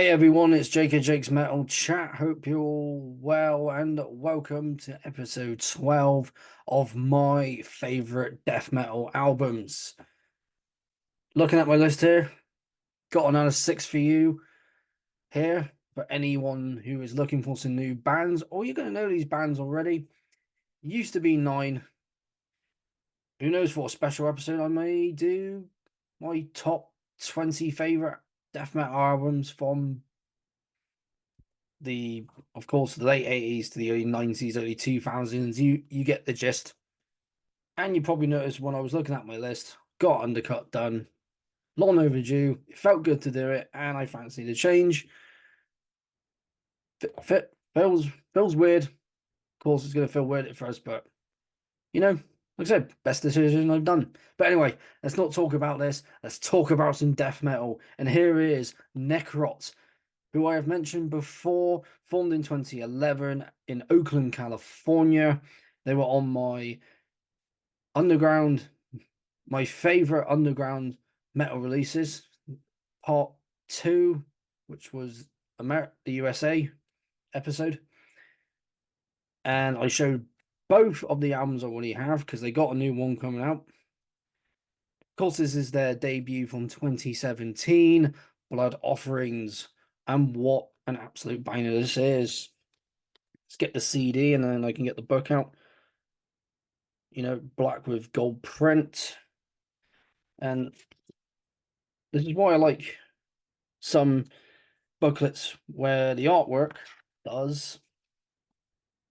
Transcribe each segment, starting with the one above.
Hey everyone, it's Jake at Jake's Metal Chat. Hope you're all well and welcome to episode 12 of my favorite death metal albums. Looking at my list here, got another six for you here for anyone who is looking for some new bands, or you're going to know these bands already. Used to be nine. Who knows what special episode I may do? My top 20 favorite death metal albums from of course, the late 80s to the early 90s, early 2000s. You get the gist. And you probably noticed when I was looking at my list, got Undercut done, long overdue. It felt good to do it, and I fancy the change. Feels weird. Of course, it's going to feel weird at first, but like I said, best decision I've done. But anyway, let's not talk about this. Let's talk about some death metal. And here is Necrot, who I have mentioned before, formed in 2011 in Oakland, California. They were on my favorite underground metal releases, part 2, which was the USA episode. And I showed both of the albums I already have because they got a new one coming out. Of course, this is their debut from 2017, Blood Offerings. And what an absolute banger this is. Let's get the CD and then I can get the book out. Black with gold print. And this is why I like some booklets where the artwork does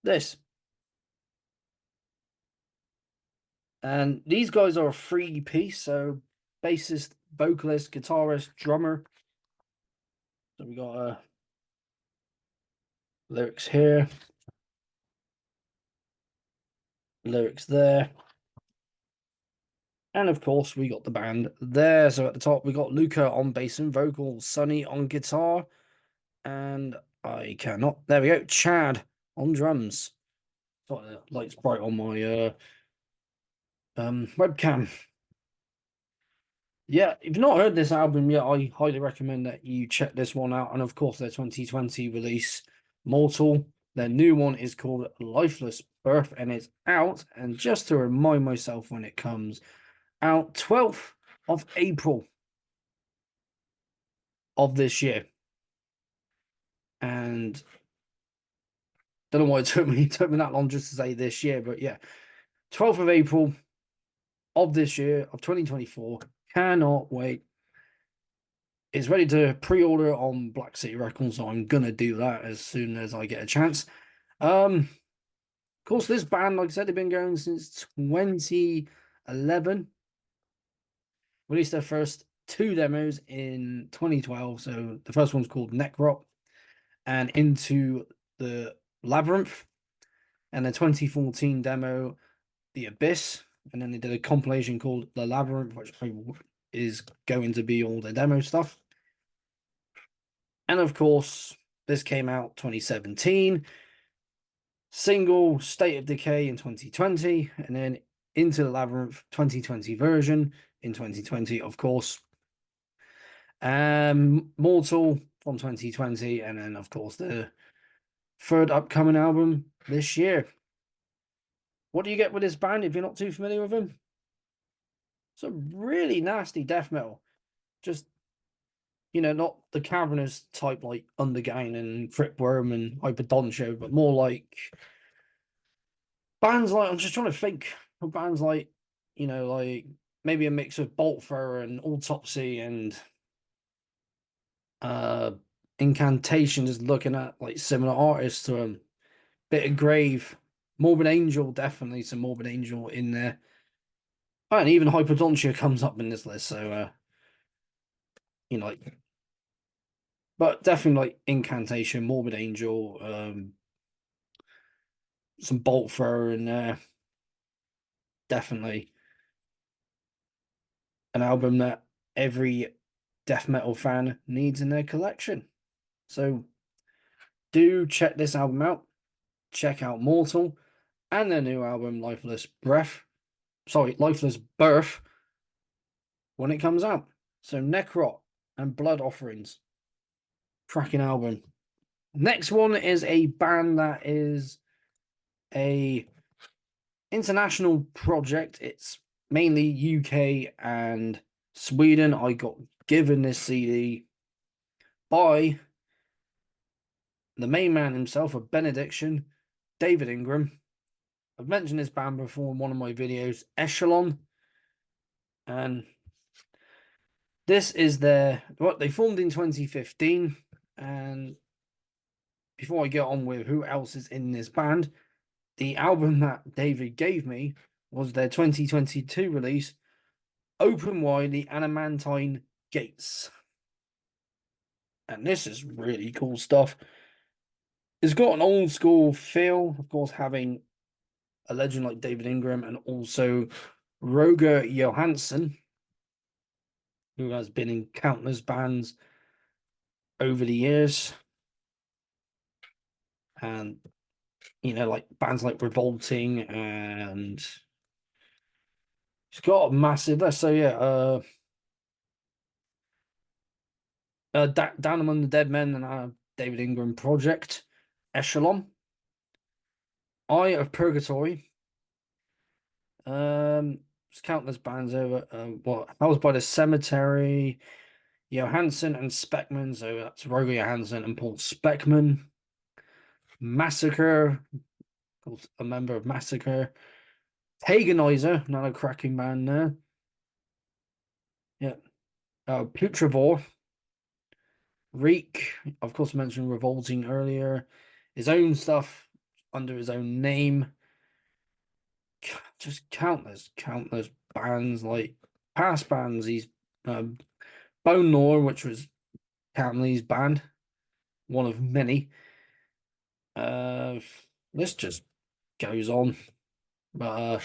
this. And these guys are a free piece, so bassist, vocalist, guitarist, drummer. So we got lyrics here, lyrics there. And of course, we got the band there. So at the top, we got Luca on bass and vocals, Sonny on guitar, and I cannot. There we go. Chad on drums. Thought the light's bright on my webcam. Yeah, if you've not heard this album yet, I highly recommend that you check this one out. And of course, their 2020 release, Mortal. Their new one is called Lifeless Birth, and it's out. And just to remind myself when it comes out, 12th of April of this year. And don't know why it took me that long just to say this year, but yeah, 12th of April of this year of 2024. Cannot wait. It's ready to pre-order on Black City Records, so I'm gonna do that as soon as I get a chance. Of course, this band, like I said, they've been going since 2011. Released their first 2 demos in 2012. So the first one's called Necrot and Into the Labyrinth, and the 2014 demo, The Abyss, and then they did a compilation called The Labyrinth, which is going to be all the demo stuff. And of course, this came out 2017. Single State of Decay in 2020, and then Into the Labyrinth 2020 version in 2020, of course. Mortal from 2020, and then of course the third upcoming album this year. What do you get with this band if you're not too familiar with them? It's a really nasty death metal. Just, not the cavernous type like Undergang and Cryptworm and Hyperdontia, but more like bands like, I'm just trying to think of bands like, like maybe a mix of Boltthrower and Autopsy and Incantation, just looking at like similar artists to them. Bit of Grave, Morbid Angel, definitely some Morbid Angel in there. And even Hyperdontia comes up in this list, so like, but definitely like Incantation, Morbid Angel, some Boltthrower in there. Definitely an album that every death metal fan needs in their collection. So do check this album out. Check out Mortal and their new album Lifeless Birth when it comes out. So Necrot and Blood Offerings. Cracking album. Next one is a band that is a international project. It's mainly UK and Sweden. I got given this CD by the main man himself, a benediction, David Ingram. I've mentioned this band before in one of my videos, Echelon. And this is what they formed in 2015. And before I get on with who else is in this band, the album that David gave me was their 2022 release, Open Wide the Adamantine Gates. And this is really cool stuff. It's got an old school feel, of course, having a legend like David Ingram and also Roger Johansson, who has been in countless bands over the years. And, like bands like Revolting, and it's got a massive, let's say, Down Among the Dead Men and David Ingram Project, Echelon, Eye of Purgatory, there's countless bands over. Housed by the Cemetery, Johansson and Speckman, so that's Roger Johansson and Paul Speckman. Massacre, of course, a member of Massacre. Paganizer, another cracking band there. Yeah. Putrevore. Reek, of course, I mentioned Revolting earlier. His own stuff under his own name. Just countless bands, like past bands. He's Bone Gnawer, which was Camley's band, one of many. This just goes on. But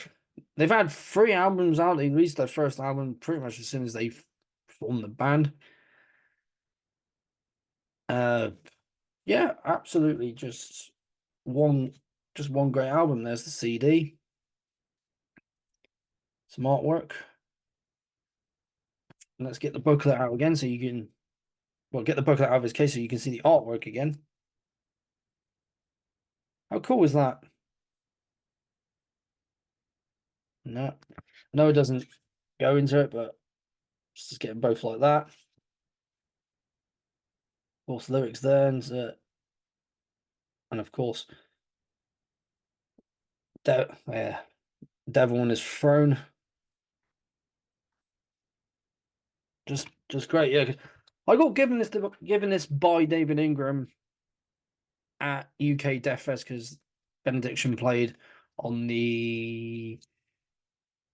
they've had 3 albums out. They released their first album pretty much as soon as they formed the band. Yeah, absolutely. Just one great album. There's the CD. Some artwork. And let's get the booklet out again so you can, get the booklet out of his case so you can see the artwork again. How cool is that? No, no, it doesn't go into it, but just getting both like that. Of course, lyrics there, and of course, Devil on his throne. Just great, yeah. I got given this by David Ingram at UK Death Fest because Benediction played on the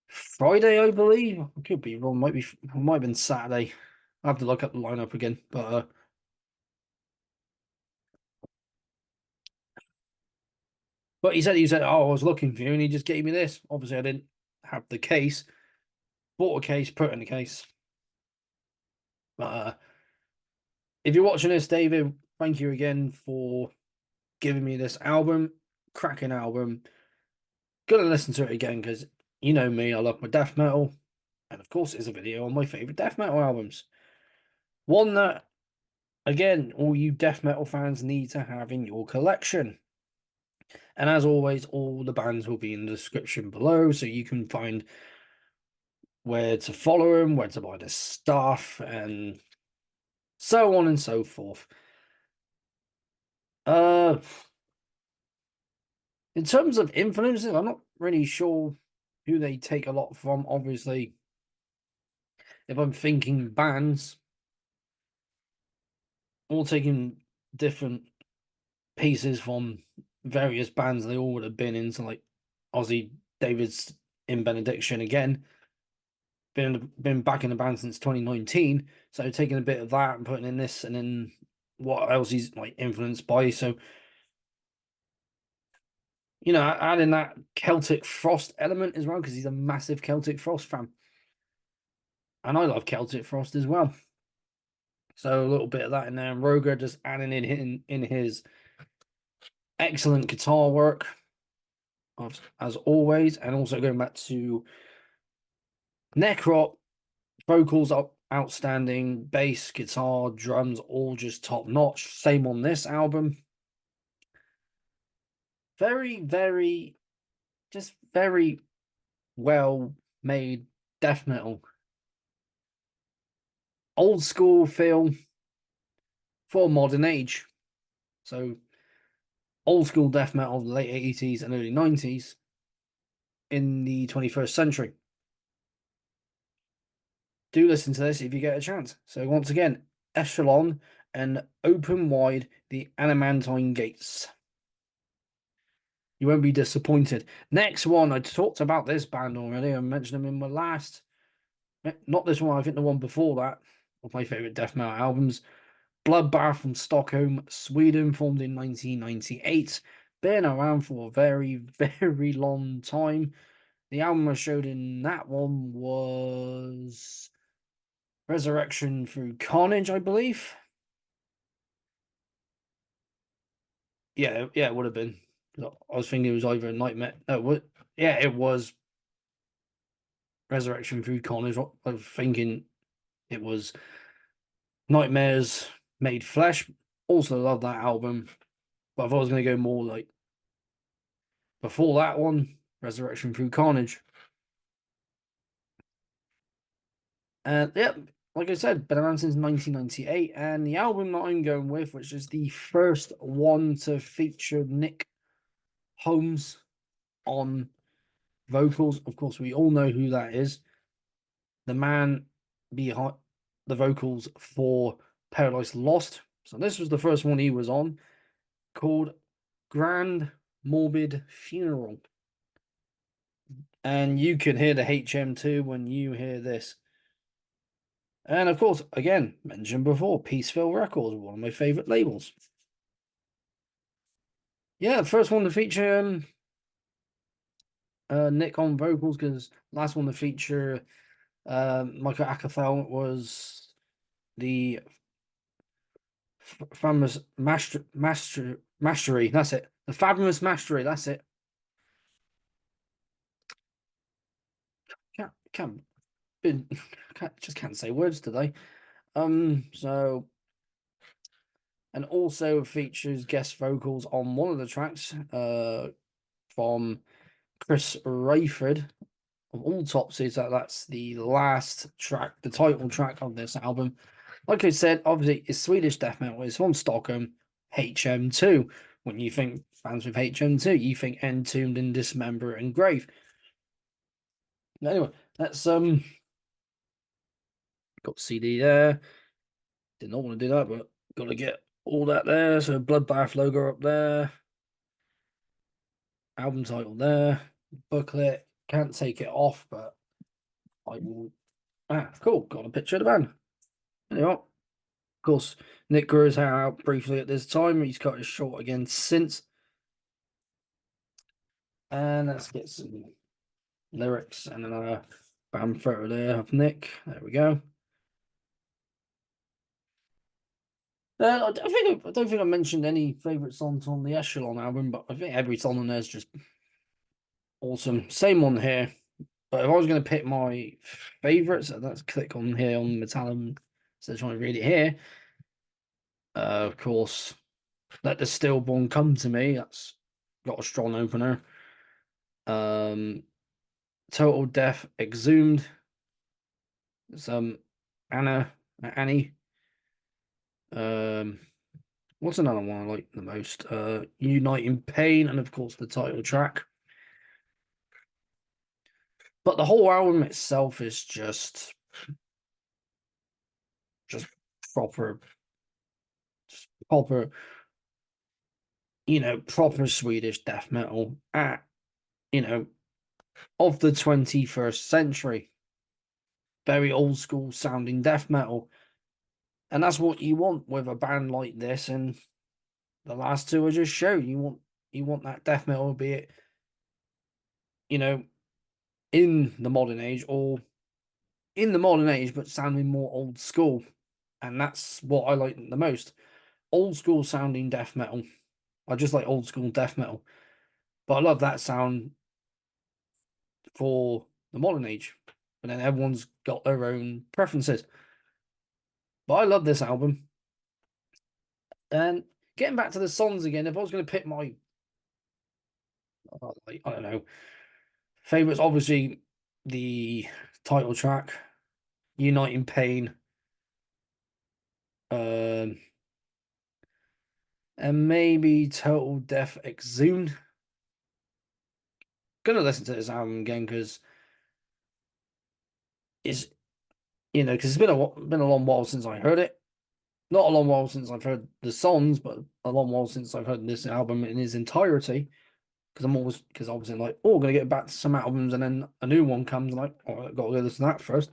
Friday, I believe. I could be wrong. Might have been Saturday. I have to look up the lineup again. But he said, "Oh, I was looking for you," and he just gave me this. Obviously, I didn't have the case. Bought a case, put it in the case. But if you're watching this, David, thank you again for giving me this album. Cracking album. Gonna listen to it again because you know me, I love my death metal. And of course, it's a video on my favorite death metal albums. One that, again, all you death metal fans need to have in your collection. And as always, all the bands will be in the description below, so you can find where to follow them, where to buy the stuff, and so on and so forth. In terms of influences, I'm not really sure who they take a lot from. Obviously, if I'm thinking bands, all taking different pieces from various bands they all would have been in. So like Ozzy David's in Benediction again. Been back in the band since 2019. So taking a bit of that and putting in this, and then what else he's like influenced by. So adding that Celtic Frost element as well, because he's a massive Celtic Frost fan. And I love Celtic Frost as well. So a little bit of that in there. And Roger just adding in his excellent guitar work, as always. And also going back to Necrot, vocals are outstanding. Bass, guitar, drums, all just top notch. Same on this album. Very, very, just very well made death metal. Old school feel for modern age. So old school death metal of the late 80s and early 90s in the 21st century. Do listen to this if you get a chance. So once again, Echelon and Open Wide the Adamantine Gates. You won't be disappointed. Next one, I talked about this band already. I mentioned them in my last, not this one, I think the one before that, of my favourite death metal albums. Bloodbath from Stockholm, Sweden, formed in 1998. Been around for a very, very long time. The album I showed in that one was Resurrection Through Carnage, I believe. Yeah, it would have been. I was thinking it was either a Nightmare. No, what? Yeah, it was Resurrection Through Carnage. I was thinking it was Nightmares Made Flesh. Also love that album. But if I was going to go more like before that one, Resurrection Through Carnage. And yeah, like I said, been around since 1998. And the album that I'm going with, which is the first one to feature Nick Holmes on vocals. Of course, we all know who that is. The man behind the vocals for Paradise Lost. So this was the first one he was on, called Grand Morbid Funeral. And you can hear the HM2 when you hear this. And of course, again, mentioned before, Peaceville Records, one of my favorite labels. Yeah, the first one to feature Nick on vocals, because last one to feature Michael Ackerfeld was the famous mastery. That's it. The fabulous mastery. That's it. Can't, just can't say words today. So, and also features guest vocals on one of the tracks. From Chris Rayford of Autopsy. So that's the last track, the title track of this album. Like I said, obviously it's Swedish death metal. It's from Stockholm, HM2. When you think fans with HM2, you think Entombed and Dismember and Grave. Anyway, that's got CD there. Did not want to do that, but got to get all that there. So Bloodbath logo up there. Album title there. Booklet. Can't take it off, but I will. Ah, cool. Got a picture of the band. Anyway, of course, Nick grew his hair out briefly at this time. He's cut it short again since. And let's get some lyrics and another band photo there of Nick. There we go. I don't think I mentioned any favorite songs on the Echelon album, but I think every song on there is just awesome. Same one here. But if I was going to pick my favorites, let's click on here on Metallum. So trying to read it here. Of course, Let the Stillborn Come to Me. That's got a strong opener. Total Death Exhumed. Some Annie. What's another one I like the most? Uniting Pain, and of course the title track. But the whole album itself is just proper, proper, proper Swedish death metal at, of the 21st century. Very old school sounding death metal. And that's what you want with a band like this. And the last two I just showed. You want that death metal, be it, in the modern age or in the modern age, but sounding more old school. And that's what I like the most. Old school sounding death metal. I just like old school death metal. But I love that sound for the modern age. But then everyone's got their own preferences. But I love this album. And getting back to the songs again, if I was going to pick my, I don't know, favorites, obviously the title track, Uniting Pain, um, and maybe Total Death Exhumed. Gonna listen to this album again because it's because it's been a long while since I heard it. Not a long while since I've heard the songs, but a long while since I've heard this album in its entirety. Because obviously like, oh, gonna get back to some albums, and then a new one comes, and like, oh, I've got to go listen to that first.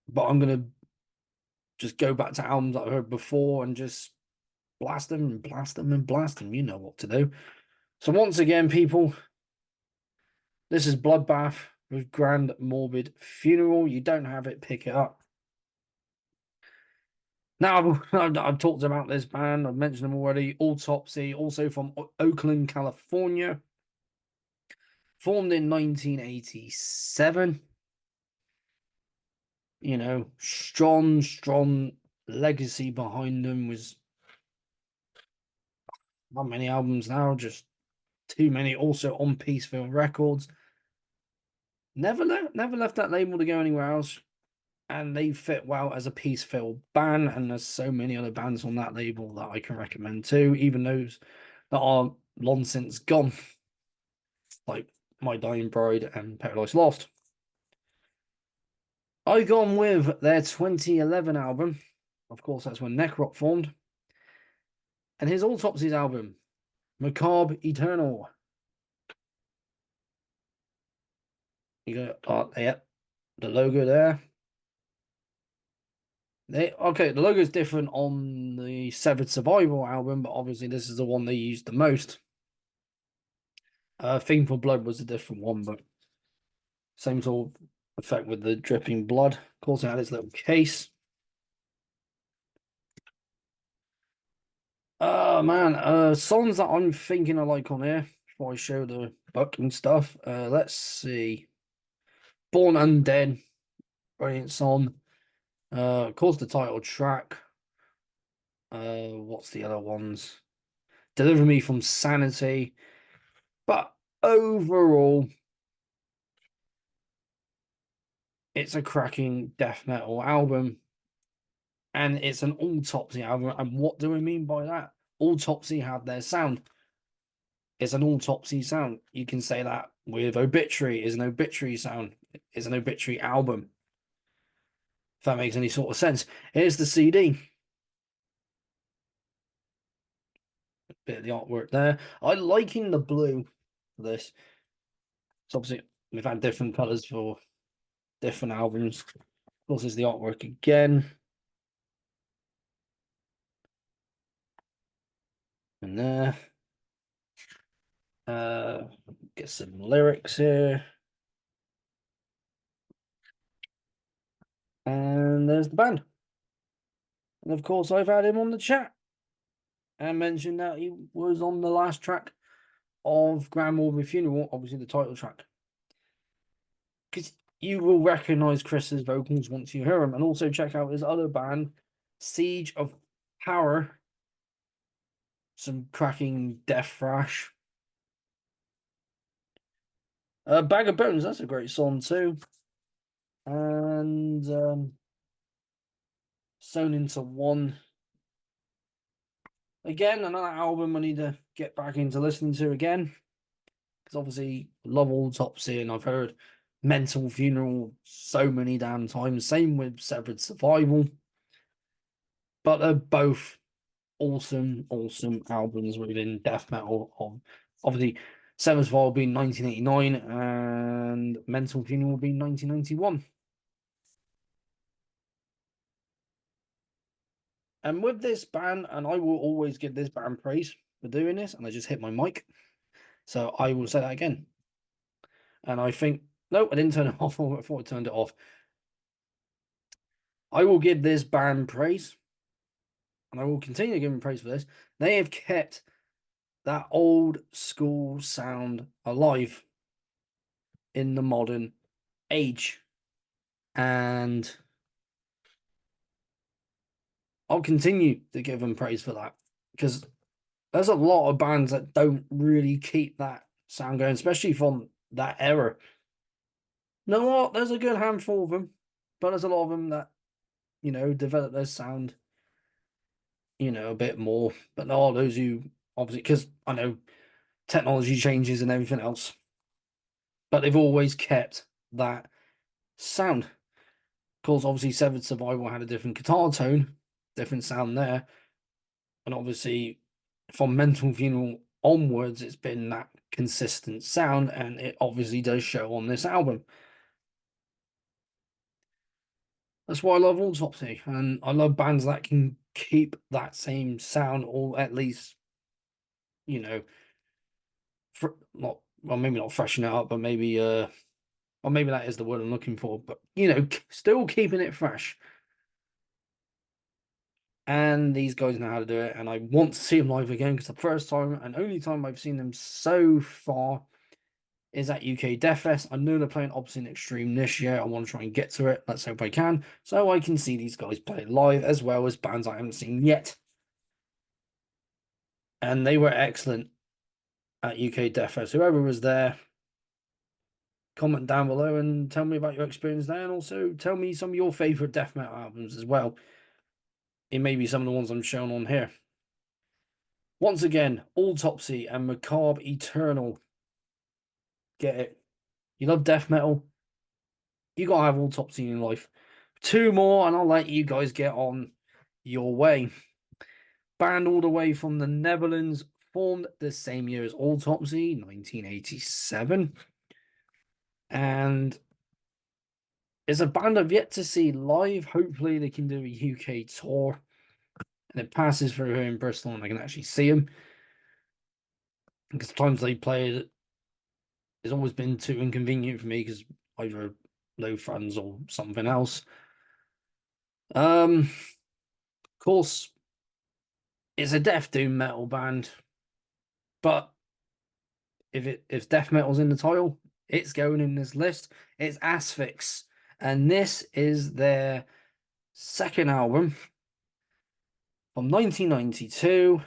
But I'm gonna just go back to albums that I heard before and just blast them and blast them and blast them. You know what to do. So once again, people, this is Bloodbath with Grand Morbid Funeral. You don't have it, pick it up. Now, I've talked about this band. I've mentioned them already. Autopsy, also from Oakland, California. Formed in 1987. Strong legacy behind them. Was not many albums now, just too many. Also on Peaceville Records. Never left that label to go anywhere else. And they fit well as a Peaceville band, and there's so many other bands on that label that I can recommend too, even those that are long since gone, like My Dying Bride and Paradise Lost. I gone with their 2011 album. Of course, that's when Necrot formed. And his Autopsy's album, Macabre Eternal. You got the logo there. The logo is different on the Severed Survival album, but obviously this is the one they used the most. Theme for Blood was a different one, but same sort of effect with the dripping blood. Of course, it had its little case. Oh man, songs that I'm thinking I like on here before I show the book and stuff. Let's see. Born Undead, brilliant song. Of course, the title track. What's the other ones? Deliver Me from Sanity. But overall, it's a cracking death metal album. And it's an Autopsy album. And what do I mean by that? Autopsy have their sound. It's an Autopsy sound. You can say that with Obituary is an Obituary sound. It's an Obituary album. If that makes any sort of sense. Here's the CD. Bit of the artwork there. I liking the blue for this. So obviously we've had different colours for different albums. Of course, there's the artwork again. And there. Get some lyrics here. And there's the band. And of course, I've had him on the chat and mentioned that he was on the last track of Grand Morbid Funeral, obviously the title track. Because you will recognize Chris's vocals once you hear him, and also check out his other band, Siege of Power. Some cracking death thrash. Bag of Bones, that's a great song too. And Sewn into One. Again, another album I need to get back into listening to again. Because obviously, love Autopsy, and I've heard Mental Funeral so many damn times. Same with Severed Survival. But they're both awesome albums within death metal. Obviously, Severed Survival being 1989 and Mental Funeral being 1991. And with this band, and I will always give this band praise for doing this, and I just hit my mic. So I will say that again. And I think, no, I didn't turn it off. I thought I turned it off. I will give this band praise, and I will continue to give them praise for this. They have kept that old school sound alive in the modern age. And I'll continue to give them praise for that because there's a lot of bands that don't really keep that sound going, especially from that era. You know what? There's a good handful of them, but there's a lot of them that, develop their sound, a bit more. But there are those who obviously, because I know technology changes and everything else, but they've always kept that sound. Of course, obviously, Severed Survival had a different guitar tone, different sound there. And obviously, from Mental Funeral onwards, it's been that consistent sound, and it obviously does show on this album. That's why I love Autopsy, and I love bands that can keep that same sound, or at least, you know, not well, maybe not freshen it up, but maybe or maybe that is the word I'm looking for, but still keeping it fresh. And these guys know how to do it, and I want to see them live again because the first time and only time I've seen them so far is at UK Death Fest. I know they're playing Obscene Extreme this year. I want to try and get to it. Let's hope I can, so I can see these guys play live as well as bands I haven't seen yet. And they were excellent at UK Death Fest. Whoever was there, comment down below and tell me about your experience there, and also tell me some of your favorite death metal albums as well. It may be some of the ones I'm showing on here. Once again, Autopsy and Macabre Eternal. Get it? You love death metal? You gotta have Autopsy in your life. Two more, and I'll let you guys get on your way. Band all the way from the Netherlands, formed the same year as Autopsy, 1987. And it's a band I've yet to see live. Hopefully, they can do a UK tour and it passes through here in Bristol and I can actually see them. Because the times they played, it's always been too inconvenient for me because either no friends or something else. Of course, it's a death doom metal band, but if death metal's in the title, it's going in this list. It's Asphyx, and this is their second album from 1992,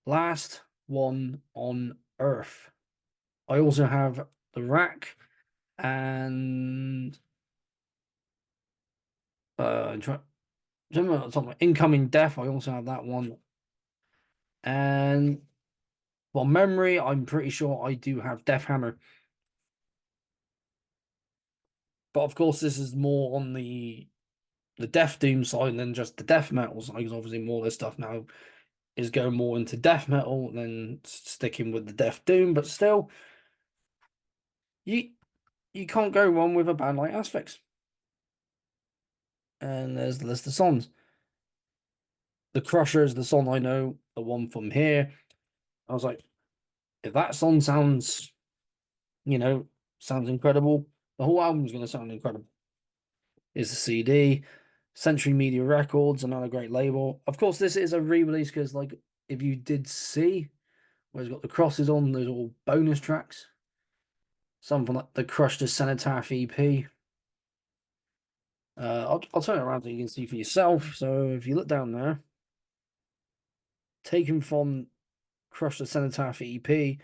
Last One on Earth. I also have The Rack and Incoming Death. I also have that one. And from memory, I'm pretty sure I do have Death Hammer. But of course, this is more on the Death Doom side than just the death metal side, because obviously more of this stuff now is going more into death metal than sticking with the Death Doom. But still, you can't go wrong with a band like Asphyx. And there's the list of songs. The Crusher is the song I know, the one from here. I was like, if that song sounds, sounds incredible, the whole album's going to sound incredible. Is the CD. Century Media Records, another great label. Of course, this is a re-release because, like, if you did see where it's got the crosses on, those all bonus tracks. Something like the Crushed to Cenotaph EP. I'll turn it around so you can see for yourself. So if you look down there, taken from Crushed to Cenotaph EP,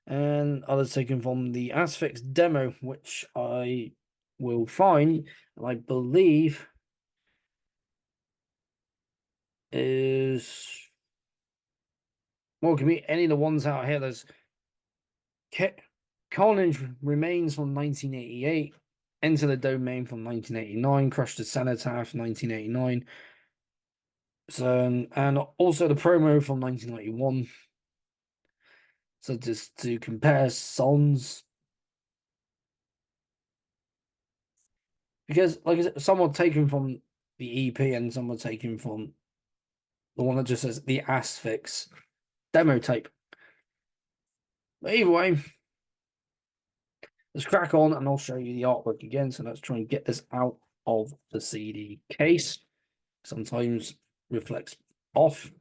and others taken from the Asphyx demo, which I will find, and I believe is well, it can be any of the ones out here. There's Carnage Remains from 1988, Enter the Domain from 1989, Crushed to Cenotaph 1989. So, and also the promo from 1991. So just to compare songs, because like I said, some are taken from the EP and some are taken from the one that just says the Asphyx demo tape. But either way, let's crack on and I'll show you the artwork again. So let's try and get this out of the CD case. Sometimes reflects off.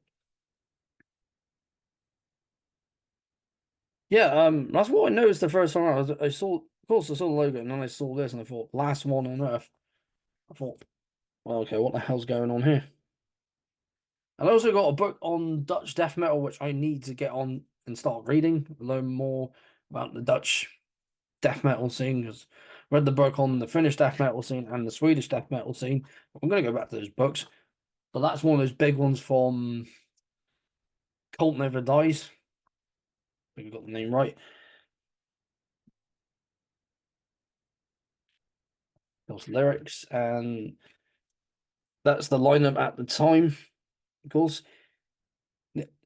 Yeah, that's what I noticed the first time I saw, of course, I saw the logo and then I saw this and I thought, Last One on Earth. I thought, well, okay, what the hell's going on here? And I also got a book on Dutch death metal, which I need to get on and start reading, learn more about the Dutch death metal scene. Because I read the book on the Finnish death metal scene and the Swedish death metal scene. I'm going to go back to those books. But that's one of those big ones from Cult Never Dies. I think I got the name right. Those lyrics, and that's the lineup at the time. Of course,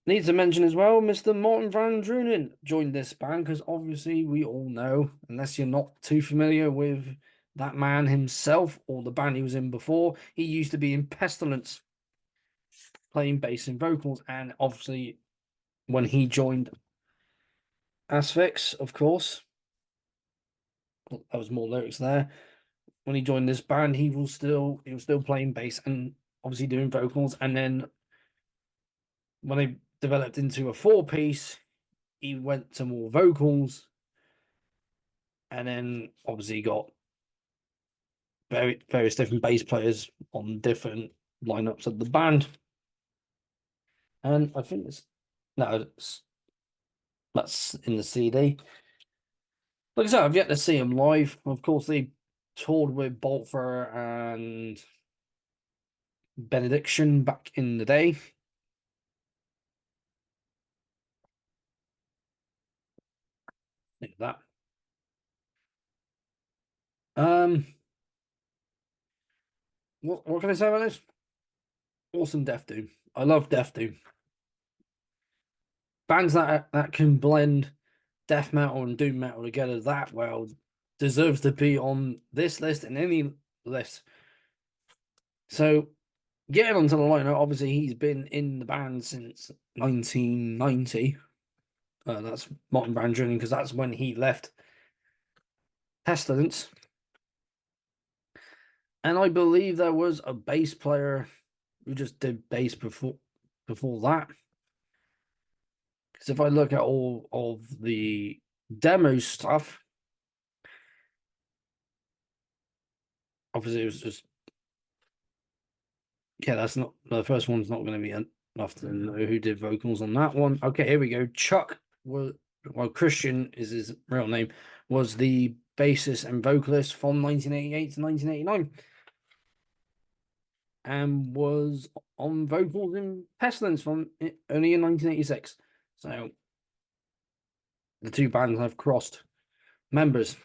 need to mention as well, Mr. Martin Van Drunen joined this band because obviously we all know, unless you're not too familiar with that man himself or the band he was in before, he used to be in Pestilence, playing bass and vocals, and obviously when he joined Asphyx, of course, there was more lyrics there. When he joined this band, he was still playing bass and obviously doing vocals, and then when they developed into a four-piece, he went to more vocals, and then obviously got various different bass players on different lineups of the band. And I think that's in the CD. Like I said, I've yet to see them live. Of course, they toured with Boltfer and Benediction back in the day. Think of that. What can I say about this? Awesome Death Doom. I love Death Doom. Bands that can blend death metal and doom metal together that well deserves to be on this list and any list. So getting onto the lineup, obviously he's been in the band since 1990. That's Martin Van Drunen, because that's when he left Pestilence. And I believe there was a bass player who just did bass before that. Because if I look at all of the demo stuff, obviously it was just, yeah, that's not the first one's not going to be enough to know who did vocals on that one. Okay, here we go. Chuck was, well, Christian is his real name, was the bassist and vocalist from 1988 to 1989, and was on vocals in Pestilence from only in 1986. So the two bands have crossed members.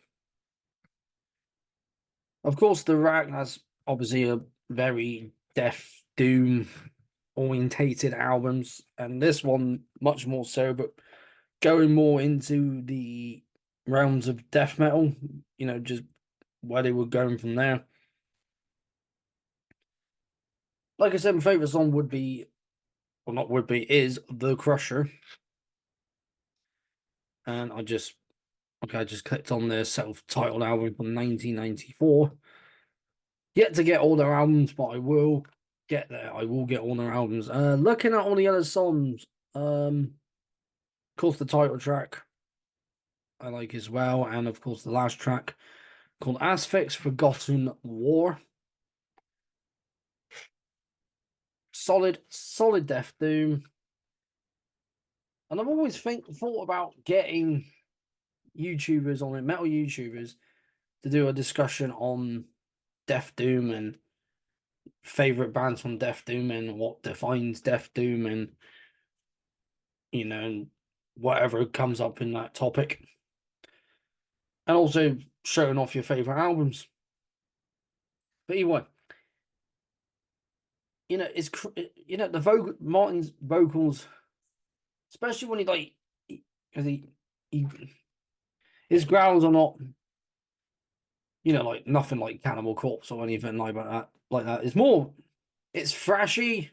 Of course, the Rack has obviously a very death doom orientated albums, and this one much more so, but going more into the realms of death metal, just where they were going from there. Like I said, my favorite song would be, well, not would be, is The Crusher. And I just clicked on their self-titled album from 1994. Yet to get all their albums, but I will get there. I will get all their albums. Looking at all the other songs, of course, the title track I like as well, and of course, the last track called Asphyx Forgotten War. Solid death doom. And I've always thought about getting YouTubers on it, metal YouTubers, to do a discussion on Death Doom and favorite bands from Death Doom and what defines Death Doom, and whatever comes up in that topic, and also showing off your favorite albums. But anyway, it's the Martin's vocals, especially when because he his growls are not, like nothing like Cannibal Corpse or anything like that. It's more, it's thrashy,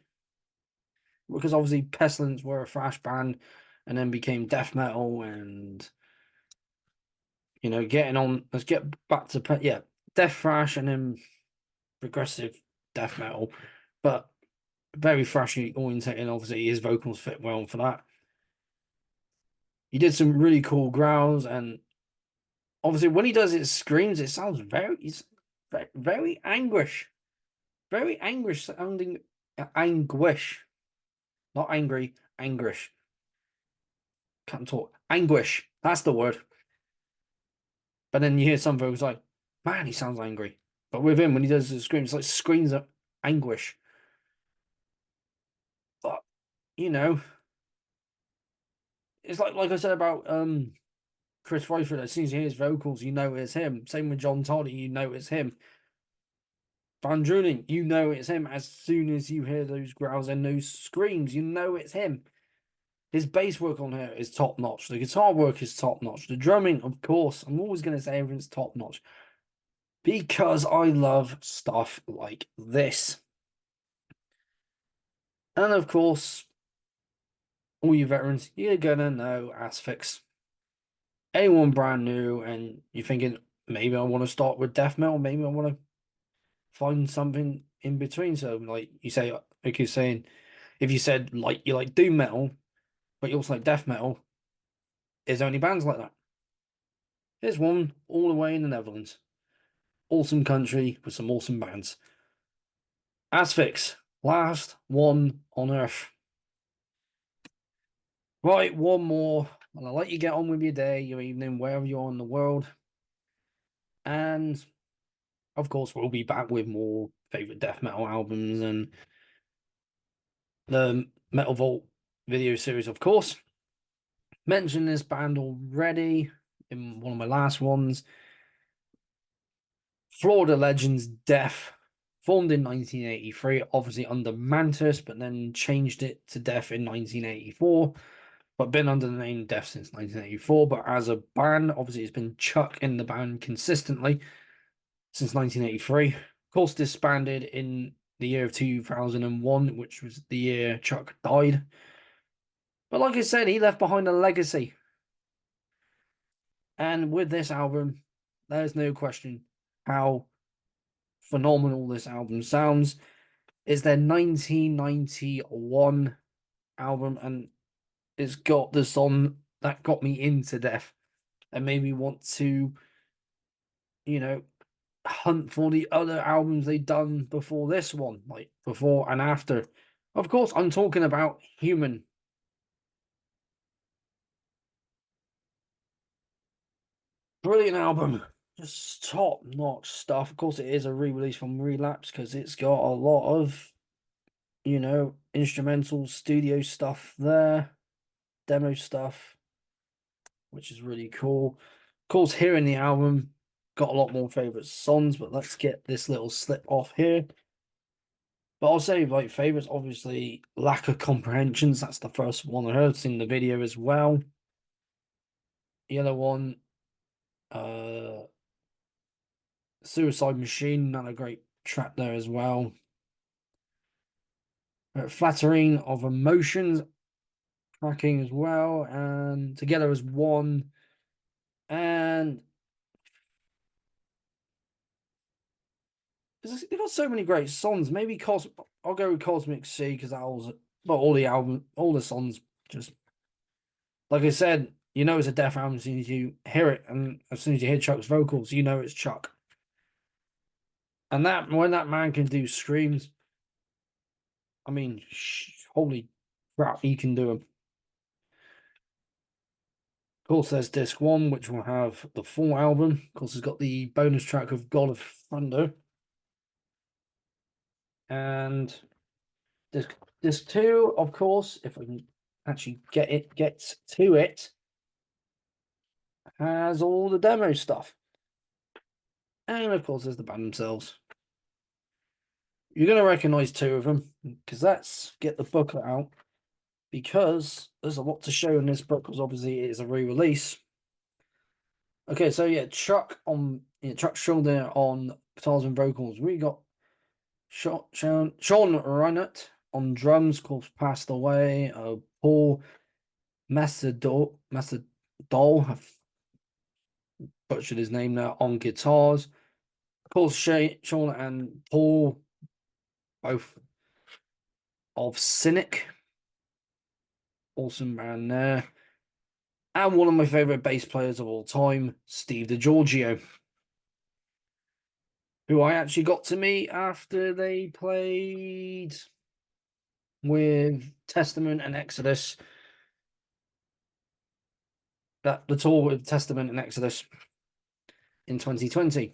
because obviously Pestilence were a thrash band and then became death metal, and getting on. Let's get back to death thrash and then progressive death metal, but very thrashy orientated. Obviously, his vocals fit well for that. He did some really cool growls, and obviously when he does his screams, it sounds very anguish, very anguish sounding anguish. Not angry, anguish. Can't talk. Anguish. That's the word. But then you hear some folks like, man, he sounds angry. But with him, when he does the scream, it's like screams of anguish. But, you know, it's like I said about Chris Royford, as soon as you hear his vocals, you know it's him. Same with John Toddy, you know it's him. Van Drunen, you know it's him. As soon as you hear those growls and those screams, you know it's him. His bass work on here is top notch. The guitar work is top notch. The drumming, of course, I'm always going to say everything's top notch because I love stuff like this. And of course, all you veterans, you're going to know Asphyx. Anyone brand new and you're thinking, maybe I want to start with death metal, maybe I want to find something in between. So, like you say, like you're saying, if you said like you like doom metal, but you also like death metal, there's only bands like that. There's one all the way in the Netherlands. Awesome country with some awesome bands. Asphyx, last one on earth. Right, one more, and I'll let you get on with your day, your evening, wherever you are in the world. And of course, we'll be back with more favorite death metal albums and the Metal Vault video series, of course. Mentioned this band already in one of my last ones. Florida Legends Death, formed in 1983, obviously under Mantis, but then changed it to Death in 1984. But been under the name Death since 1984. But as a band, obviously it's been Chuck in the band consistently since 1983. Of course, disbanded in the year of 2001, which was the year Chuck died. But like I said, he left behind a legacy. And with this album, there's no question how phenomenal this album sounds. It's their 1991 album, and it's got the song that got me into Death and made me want to, you know, hunt for the other albums they'd done before this one, like before and after. Of course, I'm talking about Human. Brilliant album. Just top notch stuff. Of course, it is a re release from Relapse because it's got a lot of, instrumental studio stuff there, demo stuff, which is really cool. Of course, hearing the album, got a lot more favorite songs, but let's get this little slip off here. But I'll say, like, favorites, obviously, Lack of Comprehensions. That's the first one I heard. Seen the video as well. The other one, uh, Suicide Machine, another great track there as well. Flattering of Emotions, tracking as well, and Together as One. And they've got so many great songs. Maybe I'll go with Cosmic Sea because that was, well, all the songs just, like I said, it's a death album as soon as you hear it, and as soon as you hear Chuck's vocals, you know it's Chuck. And that when that man can do screams, I mean, holy crap, he can do them. Of course, there's disc one, which will have the full album. Of course, it's got the bonus track of God of Thunder. And disc two, of course, if I can actually get to it, has all the demo stuff. And of course, there's the band themselves. You're going to recognize two of them because let's get the booklet out because there's a lot to show in this book because obviously it is a re-release. Okay, so yeah, Chuck Schuldiner on guitars and vocals. We got Sean Reinert on drums, of course, passed away. Paul Massadol, I've butchered his name now, on guitars. Of course, Sean and Paul, both of Cynic. Awesome band there. And one of my favourite bass players of all time, Steve DiGiorgio, who I actually got to meet after they played with Testament and Exodus. The tour with Testament and Exodus in 2020.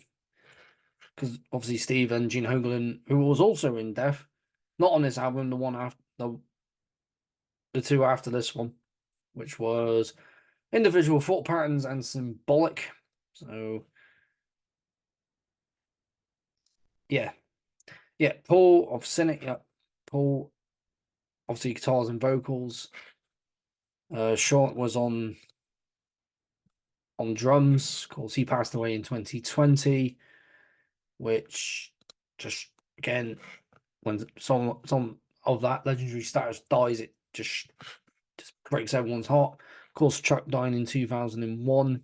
Because obviously Steve and Gene Hoglan, who was also in Death, not on this album, the one after the two after this one, which was Individual Thought Patterns and Symbolic. So yeah. Paul of Cynic, yeah. Paul, obviously guitars and vocals. Sean was on drums. Of course, he passed away in 2020, which just again, when some of that legendary status dies, it just breaks everyone's heart. Of course, Chuck died in 2001.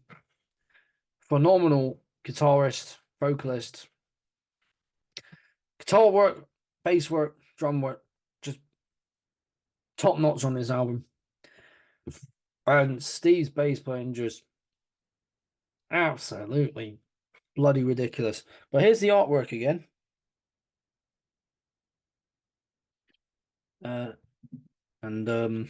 Phenomenal guitarist, vocalist, guitar work, bass work, drum work, just top notch on this album. And Steve's bass playing just absolutely bloody ridiculous. But here's the artwork again. And of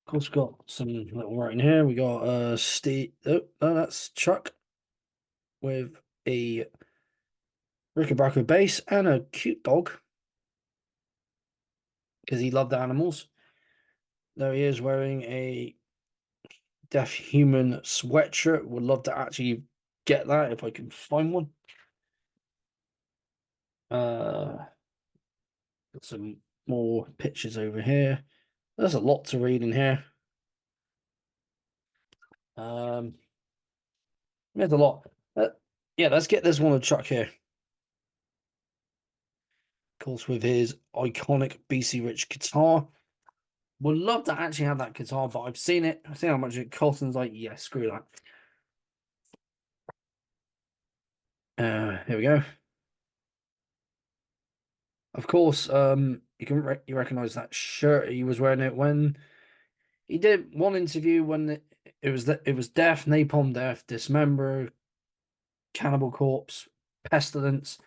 course, we've got some little writing here. We got Steve. Oh, no, that's Chuck with a Rickenbacker bass and a cute dog because he loved animals. There he is wearing a Deaf Human sweatshirt. Would love to actually get that if I can find one. Got some more pictures over here. There's a lot to read in here. There's a lot. Yeah, let's get this one of Chuck here. Of course, with his iconic BC Rich guitar. Would love to actually have that guitar, but I've seen it. I've seen how much it costs, and it's like, yeah, screw that. Here we go. Of course, you recognize that shirt. He was wearing it when he did one interview when it was Death, Napalm Death, Dismember, Cannibal Corpse, Pestilence,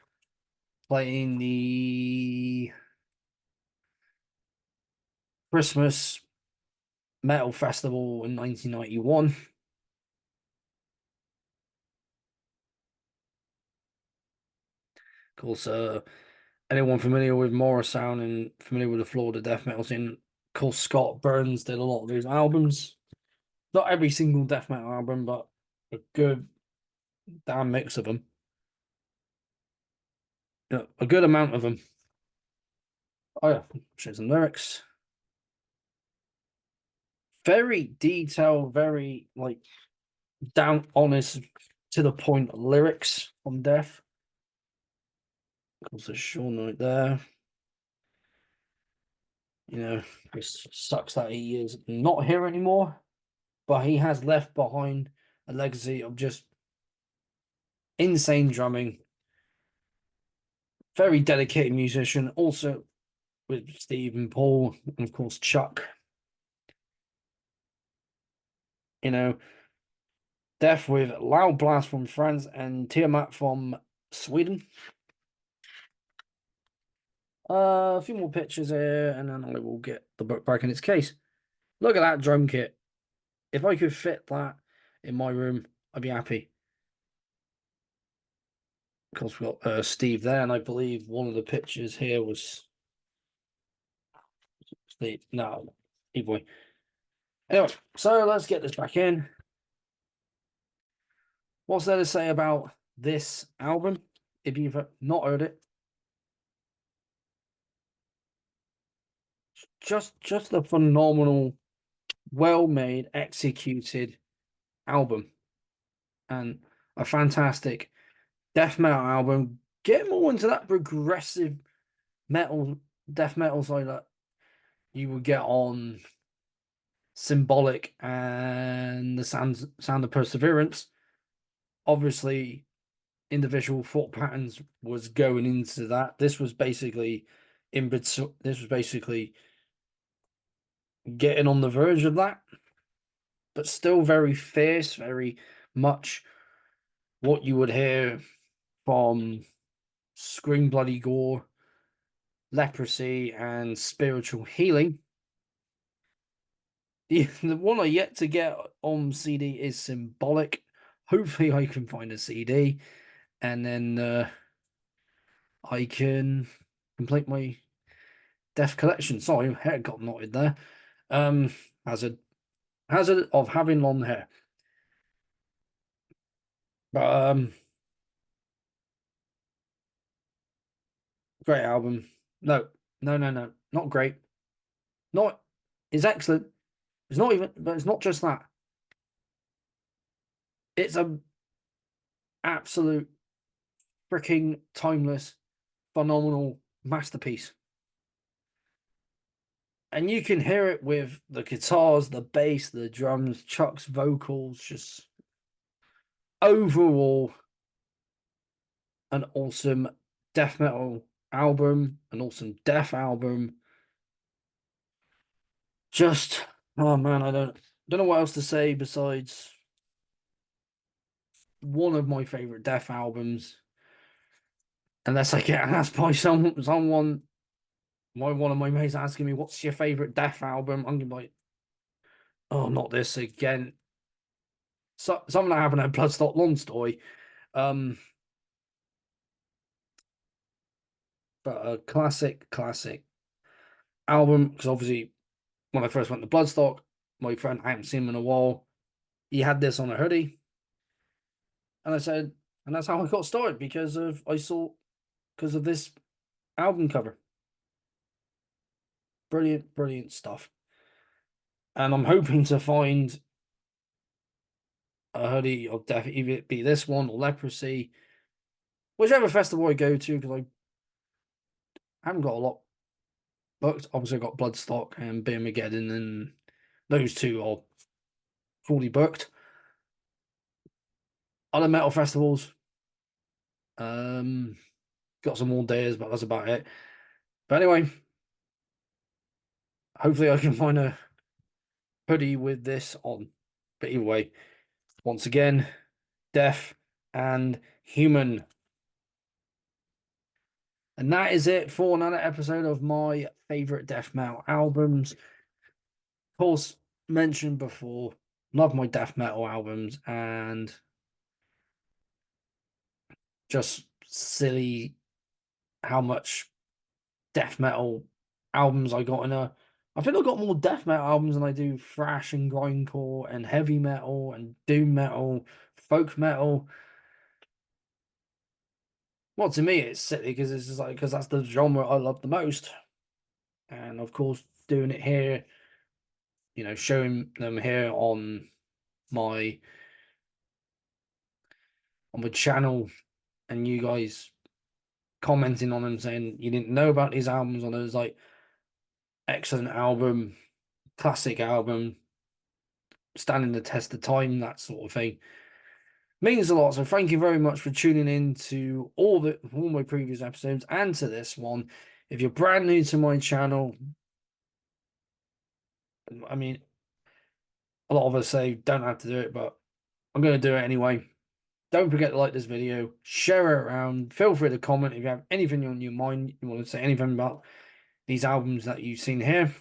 playing the Christmas Metal Festival in 1991. Of course, anyone familiar with Morrisound and familiar with the Florida death metal scene, of course, Scott Burns did a lot of these albums. Not every single death metal album, but a good damn mix of them. Yeah, a good amount of them. Oh yeah, show some lyrics. Very detailed, very like down honest to the point lyrics on Death. Of course, there's Sean right there. You know, it sucks that he is not here anymore, but he has left behind a legacy of just insane drumming. Very dedicated musician, also with Steve and Paul, and of course Chuck. You know, Death with Loud Blast from France and Tiamat from Sweden. A few more pictures here, and then I will get the book back in its case. Look at that drum kit. If I could fit that in my room, I'd be happy. Of course, we've got Steve there, and I believe one of the pictures here was Steve. No, boy. Anyway, so let's get this back in. What's there to say about this album? If you've not heard it, just a phenomenal, well-made, executed album, and a fantastic death metal album. Get more into that progressive metal, death metal side that you would get on Symbolic and the Sound of Perseverance. Obviously, Individual Thought Patterns was going into that. This was basically getting on the verge of that, but still very fierce, very much what you would hear from Scream Bloody Gore Leprosy, and Spiritual Healing. The one I yet to get on CD is Symbolic. Hopefully, I can find a CD, and then I can complete my Death collection. Sorry, hair got knotted there. Um, hazard of having long hair. But great album. No, no, not great. Not It's excellent. It's not even, but it's not just that. It's a absolute freaking timeless, phenomenal masterpiece. And you can hear it with the guitars, the bass, the drums, Chuck's vocals, just overall an awesome death metal album, an awesome death album. Just, oh man, I don't know what else to say besides one of my favorite death albums. Unless I get asked by someone, one of my mates asking me, "What's your favorite death album?" I'm gonna be like, "Oh, not this again." So something that happened at Bloodstock Long Story. Um, but a classic album, because obviously when I first went to Bloodstock, my friend, I haven't seen him in a while, he had this on a hoodie, and I said, and that's how I got started because of this album cover. Brilliant stuff. And I'm hoping to find a hoodie of death, either it be this one or Leprosy, whichever festival I go to, because I haven't got a lot booked. Obviously, I got Bloodstock and Beermageddon, and those two are fully booked. Other metal festivals, got some more days, but that's about it. But anyway, hopefully I can find a hoodie with this on. But either way, once again, Deaf and Human. And that is it for another episode of my favorite death metal albums. Of course, mentioned before, love my death metal albums, and just silly how much death metal albums I got in a. I think I got more death metal albums than I do thrash and grindcore and heavy metal and doom metal, folk metal. Well, to me, it's silly because it's just like because that's the genre I love the most, and of course, doing it here, showing them here my on my channel, and you guys commenting on them saying you didn't know about these albums, and it was like excellent album, classic album, standing the test of time, that sort of thing. Means a lot. So thank you very much for tuning in to all my previous episodes and to this one. If you're brand new to my channel, I mean, a lot of us say don't have to do it, but I'm going to do it anyway. Don't forget to like this video, share it around. Feel free to comment if you have anything on your mind, you want to say anything about these albums that you've seen here.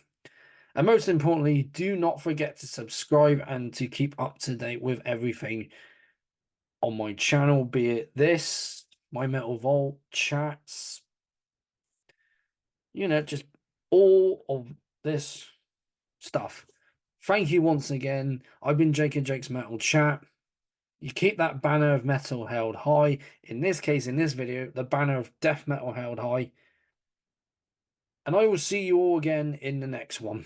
And most importantly, do not forget to subscribe and to keep up to date with everything on my channel, be it this, my Metal Vault, chats, just all of this stuff. Thank you once again. I've been Jake and Jake's Metal Chat. You keep that banner of metal held high. In this case, in this video, the banner of death metal held high. And I will see you all again in the next one.